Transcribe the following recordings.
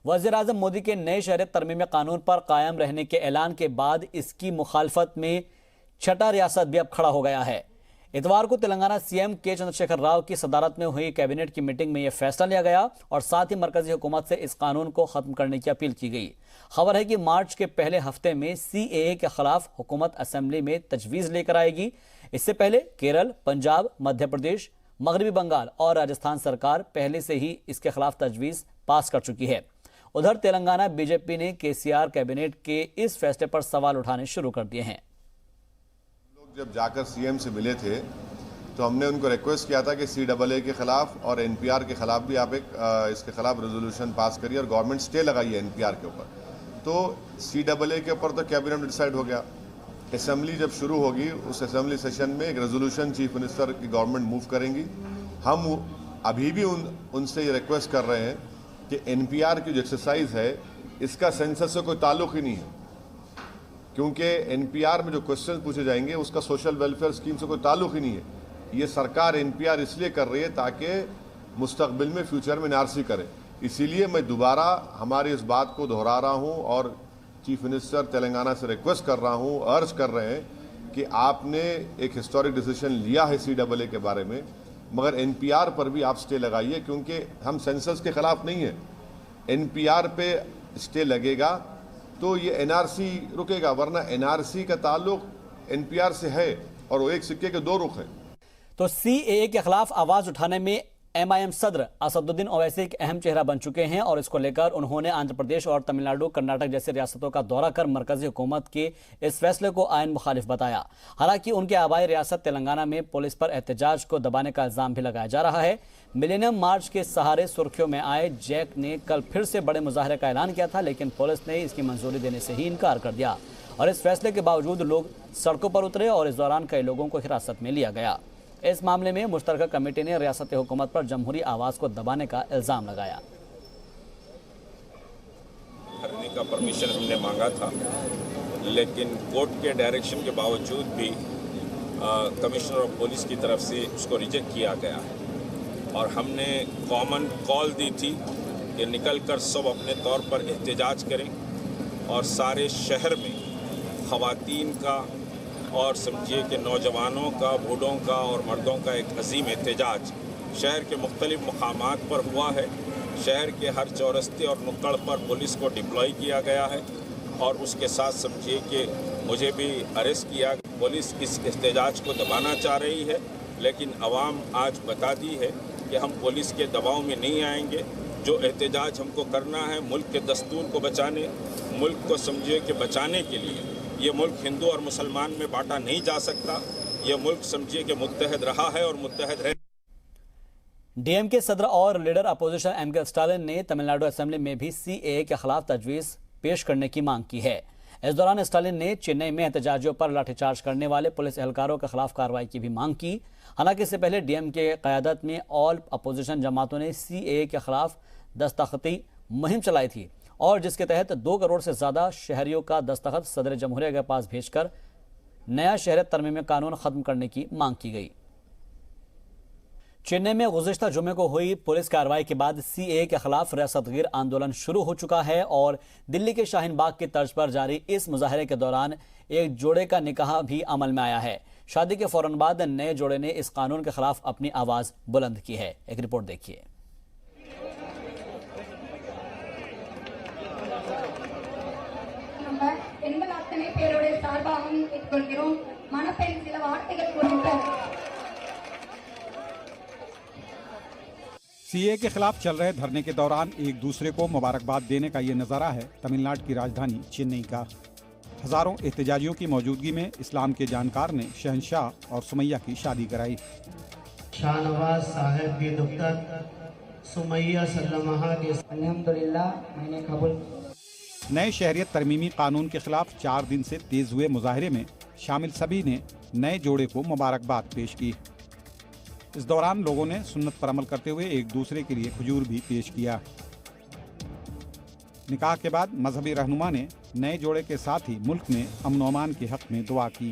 वज़ीर-ए-आज़म मोदी के नए शहरियत तरमीमी कानून पर कायम रहने के ऐलान के बाद इसकी मुखालफत में छठा रियासत भी अब खड़ा हो गया है। इतवार को तेलंगाना सीएम के चंद्रशेखर राव की सदारत में हुई कैबिनेट की मीटिंग में यह फैसला लिया गया और साथ ही मरकजी हुकूमत से इस कानून को खत्म करने की अपील की गई। खबर है कि मार्च के पहले हफ्ते में सीएए के खिलाफ हुकूमत असेंबली में तजवीज़ लेकर आएगी। इससे पहले केरल, पंजाब, मध्य प्रदेश, मगरबी बंगाल और राजस्थान सरकार पहले से ही इसके खिलाफ तजवीज़ पास कर चुकी है। उधर तेलंगाना बीजेपी ने केसीआर कैबिनेट के इस फैसले पर सवाल उठाने शुरू कर दिए हैं। जब जाकर सीएम से मिले थे तो हमने उनको रिक्वेस्ट किया था कि सीएए के खिलाफ और एनपीआर के खिलाफ भी आप इसके खिलाफ रेजोल्यूशन पास करिए और गवर्नमेंट स्टे लगाइए एनपीआर के ऊपर। तो सीएए के ऊपर तो कैबिनेट में डिसाइड हो गया। असेंबली जब शुरू होगी उस असेंबली सेशन में एक रेजोल्यूशन चीफ मिनिस्टर की गवर्नमेंट मूव करेंगी। हम अभी भी उनसे ये रिक्वेस्ट कर रहे हैं कि एनपीआर की जो एक्सरसाइज है इसका सेंसस से कोई ताल्लुक ही नहीं है, क्योंकि एनपीआर में जो क्वेश्चन पूछे जाएंगे उसका सोशल वेलफेयर स्कीम से कोई ताल्लुक ही नहीं है। ये सरकार एनपीआर इसलिए कर रही है ताकि मुस्तकबिल में फ्यूचर में एनआरसी करे। इसीलिए मैं दोबारा हमारी इस बात को दोहरा रहा हूँ और चीफ मिनिस्टर तेलंगाना से रिक्वेस्ट कर रहा हूँ, अर्ज कर रहे हैं कि आपने एक हिस्टोरिक डिसीजन लिया है सीएए के बारे में, मगर एनपीआर पर भी आप स्टे लगाइए, क्योंकि हम सेंसस के खिलाफ नहीं है। एनपीआर पे स्टे लगेगा तो ये एनआरसी रुकेगा, वरना एनआरसी का ताल्लुक एनपीआर से है और वो एक सिक्के के दो रुख हैं। तो सीएए के खिलाफ आवाज उठाने में एमआईएम सदर असदुद्दीन ओवैसी एक अहम चेहरा बन चुके हैं और इसको लेकर उन्होंने आंध्र प्रदेश और तमिलनाडु, कर्नाटक जैसे रियासतों का दौरा कर मरकजी हुकूमत के इस फैसले को आयन मुखालिफ बताया। हालांकि उनके आबाई रियासत तेलंगाना में पुलिस पर एहतजाज को दबाने का इल्जाम भी लगाया जा रहा है। मिलेनियम मार्च के सहारे सुर्खियों में आए जैक ने कल फिर से बड़े मुजाहरे का ऐलान किया था, लेकिन पुलिस ने इसकी मंजूरी देने से ही इनकार कर दिया और इस फैसले के बावजूद लोग सड़कों पर उतरे और इस दौरान कई लोगों को हिरासत में लिया गया। इस मामले में मुश्तरका कमेटी ने रियासती हुकूमत पर जमहूरी आवाज को दबाने का इल्जाम लगाया। करने का परमिशन हमने मांगा था, लेकिन कोर्ट के डायरेक्शन के बावजूद भी कमिश्नर ऑफ पुलिस की तरफ से उसको रिजेक्ट किया गया और हमने कॉमन कॉल दी थी कि निकलकर सब अपने तौर पर एहतजाज करें और सारे शहर में ख़वातीन का और समझिए कि नौजवानों का, बूढ़ों का और मर्दों का एक अजीम एहतजाज शहर के मुख्तलिफ मकामात पर हुआ है। शहर के हर चौरस्ते और नुक्कड़ पर पुलिस को डिप्लॉय किया गया है और उसके साथ समझिए कि मुझे भी अरेस्ट किया। पुलिस इस एहतजाज को दबाना चाह रही है, लेकिन अवाम आज बता दी है कि हम पुलिस के दबाव में नहीं आएंगे। जो एहतजाज हमको करना है मुल्क के दस्तूर को बचाने, मुल्क को समझिए कि बचाने के लिए। ये मुल्क हिंदू और मुसलमान में बांटा नहीं जा सकता। ये मुल्क समझिए कि मुत्तहद रहा है और मुत्तहद रहे। डीएमके सदर और लीडर अपोजिशन एमके स्टालिन ने तमिलनाडु असेंबली में भी सीएए के खिलाफ तजवीज़ पेश करने की मांग की है। इस दौरान स्टालिन ने चेन्नई में एहतजाजियों पर लाठीचार्ज करने वाले पुलिस एहलकारों के खिलाफ कार्रवाई की भी मांग की। हालांकि इससे पहले डीएमके क़यादत में ऑल अपोजिशन जमातों ने सीएए के खिलाफ दस्तखती मुहिम चलाई थी और जिसके तहत 2 करोड़ से ज़्यादा शहरियों का दस्तखत सदर जमहूरिया के पास भेजकर नया शहरियत तरमीमी कानून ख़त्म करने की मांग की गई। चेन्नई में गुज़िश्ता जुमे को हुई पुलिस कार्रवाई के बाद सीएए के खिलाफ रियासतगीर आंदोलन शुरू हो चुका है और दिल्ली के शाहीन बाग की तर्ज पर जारी इस मुजाहरे के दौरान एक जोड़े का निकाह भी अमल में आया है। शादी के फौरन बाद नए जोड़े ने इस कानून के खिलाफ अपनी आवाज़ बुलंद की है। एक रिपोर्ट देखिए। सीए के खिलाफ चल रहे धरने के दौरान एक दूसरे को मुबारकबाद देने का ये नज़ारा है तमिलनाडु की राजधानी चेन्नई का। हजारों एहतजाजियों की मौजूदगी में इस्लाम के जानकार ने शहंशाह और सुमैया की शादी कराई। शाहनवाज साहब की दुख्तर सुमैया सल्लमहा के अल्हम्दुलिल्लाह मैंने कबूल। नए शहरियत तरमीमी कानून के खिलाफ 4 दिन से तेज हुए मुजाहरे में शामिल सभी ने नए जोड़े को मुबारकबाद पेश की। इस दौरान लोगों ने सुन्नत पर अमल करते हुए एक दूसरे के लिए खजूर भी पेश किया। निकाह के बाद मजहबी रहनुमा ने नए जोड़े के साथ ही मुल्क में अमन और अमान के हक में दुआ की।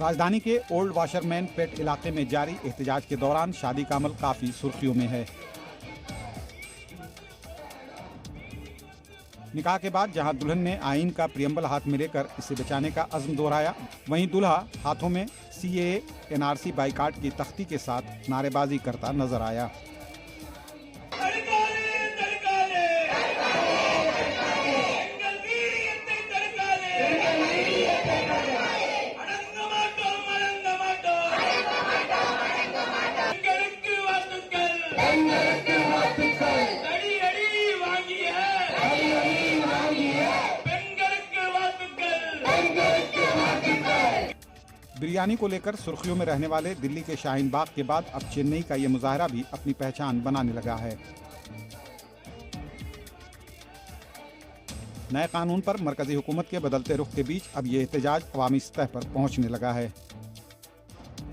राजधानी के ओल्ड वाशरमैन पेट इलाके में जारी एहतजाज के दौरान शादी का अमल काफी सुर्खियों में है। निकाह के बाद जहां दुल्हन ने आईन का प्रियम्बल हाथ में लेकर इसे बचाने का अज़्म दोहराया, वहीं दूल्हा हाथों में CAA NRC बाइकाट की तख्ती के साथ नारेबाजी करता नजर आया। बिरयानी को लेकर सुर्खियों में रहने वाले दिल्ली के शाहीन बाग के बाद अब चेन्नई का ये मुजाहरा भी अपनी पहचान बनाने लगा है। नए कानून पर मरकजी हुकूमत के बदलते रुख के बीच अब ये एहतजाज अवामी सतह पर पहुंचने लगा है।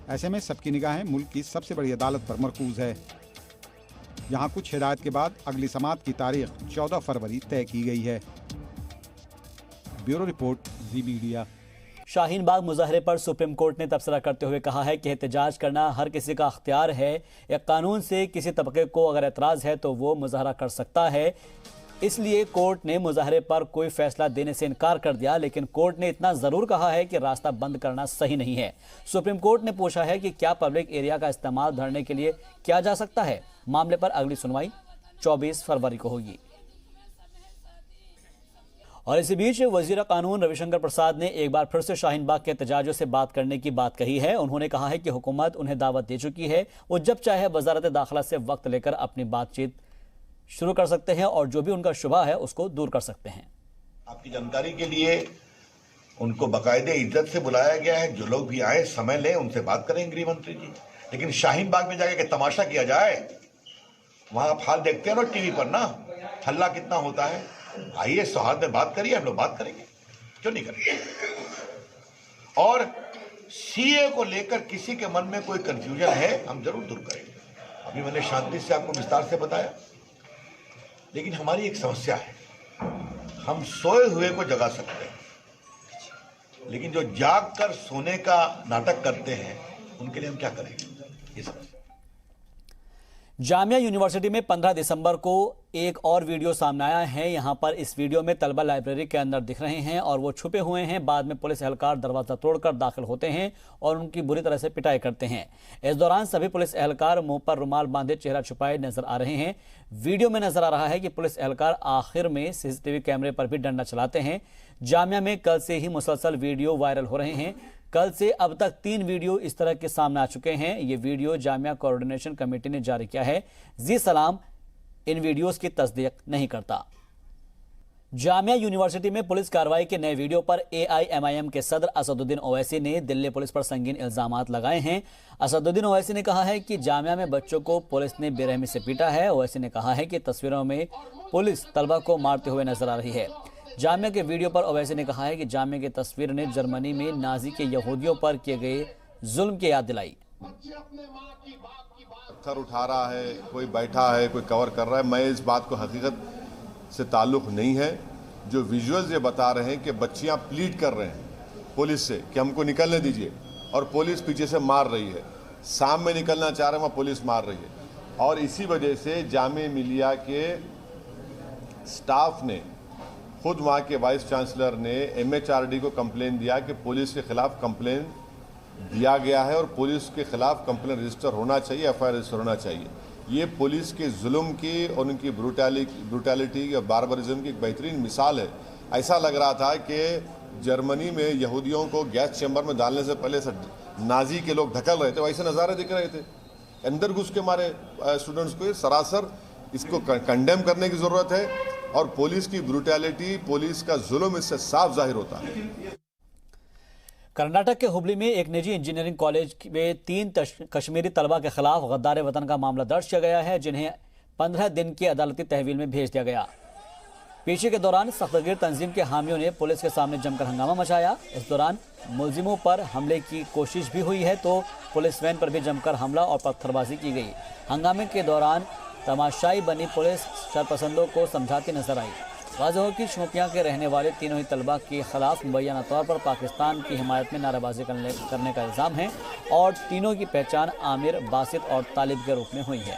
ऐसे में सबकी निगाहें मुल्क की सबसे बड़ी अदालत पर मरकूज है। यहाँ कुछ हिदायत के बाद अगली समाअत की तारीख 14 फरवरी तय की गई है। ब्यूरो रिपोर्ट, जी मीडिया। शाहीन बाग मुजाहरे पर सुप्रीम कोर्ट ने तबसरा करते हुए कहा है कि एहतजाज करना हर किसी का अख्तियार है। एक कानून से किसी तबके को अगर एतराज़ है तो वो मुजाहरा कर सकता है। इसलिए कोर्ट ने मुजाहरे पर कोई फैसला देने से इनकार कर दिया, लेकिन कोर्ट ने इतना ज़रूर कहा है कि रास्ता बंद करना सही नहीं है। सुप्रीम कोर्ट ने पूछा है कि क्या पब्लिक एरिया का इस्तेमाल धरने के लिए किया जा सकता है। मामले पर अगली सुनवाई 24 फरवरी को होगी। और इसी बीच वजीर कानून रविशंकर प्रसाद ने एक बार फिर से शाहीन बाग के एहतजाजों से बात करने की बात कही है। उन्होंने कहा है कि हुकूमत उन्हें दावत दे चुकी है, वो जब चाहे वजारत दाखिला से वक्त लेकर अपनी बातचीत शुरू कर सकते हैं और जो भी उनका शुबा है उसको दूर कर सकते हैं। आपकी जानकारी के लिए उनको बाकायदे इज्जत से बुलाया गया है। जो लोग भी आए समय लें, उनसे बात करें गृह मंत्री जी। लेकिन शाहीन बाग में जाके तमाशा किया जाए, वहां आप हाल देखते हैं ना टीवी पर ना, हल्ला कितना होता है। आइए सौहार्द में बात करिए, हम लोग बात करेंगे, क्यों नहीं करेंगे। और सीए को लेकर किसी के मन में कोई कंफ्यूजन है, हम जरूर दूर करेंगे। अभी मैंने शांति से आपको विस्तार से बताया, लेकिन हमारी एक समस्या है, हम सोए हुए को जगा सकते हैं, लेकिन जो जाग कर सोने का नाटक करते हैं उनके लिए हम क्या करेंगे, ये समस्या। जामिया यूनिवर्सिटी में 15 दिसंबर को एक और वीडियो सामने आया है। यहां पर इस वीडियो में तलबा लाइब्रेरी के अंदर दिख रहे हैं और वो छुपे हुए हैं। बाद में पुलिस एहलकार दरवाजा तोड़कर दाखिल होते हैं और उनकी बुरी तरह से पिटाई करते हैं। इस दौरान सभी पुलिस एहलकार मुंह पर रुमाल बांधे चेहरा छुपाए नजर आ रहे हैं। वीडियो में नजर आ रहा है कि पुलिस एहलकार आखिर में CCTV कैमरे पर भी डंडा चलाते हैं। जामिया में कल से ही मुसलसल वीडियो वायरल हो रहे हैं। कल से अब तक 3 वीडियो इस तरह के सामने आ चुके हैं। ये वीडियो जामिया कोऑर्डिनेशन कमेटी ने जारी किया है। जी सलाम इन वीडियोस की तस्दीक नहीं करता। जामिया यूनिवर्सिटी में पुलिस कार्रवाई के नए वीडियो पर AIMIM के सदर असदुद्दीन ओवैसी ने दिल्ली पुलिस पर संगीन इल्जामात लगाए हैं। असदुद्दीन ओवैसी ने कहा है कि जामिया में बच्चों को पुलिस ने बेरहमी से पीटा है। ओवैसी ने कहा है कि तस्वीरों में पुलिस तलबा को मारते हुए नजर आ रही है। जामिया के वीडियो पर ओवैसी ने कहा है कि जामिया की तस्वीर ने जर्मनी में नाजी के यहूदियों पर किए गए जुल्म की याद दिलाई। पत्थर उठा रहा है, कोई बैठा है, कोई कवर कर रहा है। मैं इस बात को हकीकत से ताल्लुक़ नहीं है। जो विजुअल्स ये बता रहे हैं कि बच्चियां प्लीड कर रहे हैं पुलिस से कि हमको निकलने दीजिए, और पुलिस पीछे से मार रही है। शाम में निकलना चाह रहे हैं, वहाँ पुलिस मार रही है। और इसी वजह से जामिया मिलिया के स्टाफ ने, खुद वहाँ के वाइस चांसलर ने MHRD को कंप्लेन दिया कि पुलिस के खिलाफ कंप्लेन दिया गया है और पुलिस के खिलाफ कंप्लेन रजिस्टर होना चाहिए, FIR रजिस्टर होना चाहिए। ये पुलिस के जुल्म की और उनकी ब्रूटैलिटी और बारबरिज्म की एक बेहतरीन मिसाल है। ऐसा लग रहा था कि जर्मनी में यहूदियों को गैस चैम्बर में डालने से पहले नाजी के लोग ढकल रहे थे, वैसे नज़ारे दिख रहे थे। अंदर घुस के मारे स्टूडेंट्स को। सरासर इसको कंडेम करने की ज़रूरत है और पुलिस की ब्रूटैलिटी, पुलिस का जुल्म इससे साफ जाहिर होता है। कर्नाटक के हुबली में एक निजी इंजीनियरिंग कॉलेज में 3 कश्मीरी तलबा के खिलाफ गद्दार वतन का मामला दर्ज किया गया है, जिन्हें 15 दिन की अदालती तहवील में भेज दिया गया। पेशी के दौरान सख्तगीर तंजीम के हामियों ने पुलिस के सामने जमकर हंगामा मचाया। इस दौरान मुलजिमों पर हमले की कोशिश भी हुई है तो पुलिस वैन पर भी जमकर हमला और पत्थरबाजी की गई। हंगामे के दौरान तमाशाई बनी पुलिस शरपसंदों को समझाती नजर आई। वाज़ेह हो कि शोपियां के रहने वाले तीनों ही तलबा के खिलाफ मुबैना तौर पर पाकिस्तान की हिमायत में नारेबाजी करने का इल्ज़ाम है और तीनों की पहचान आमिर, बासित और तालिब के रूप में हुई है।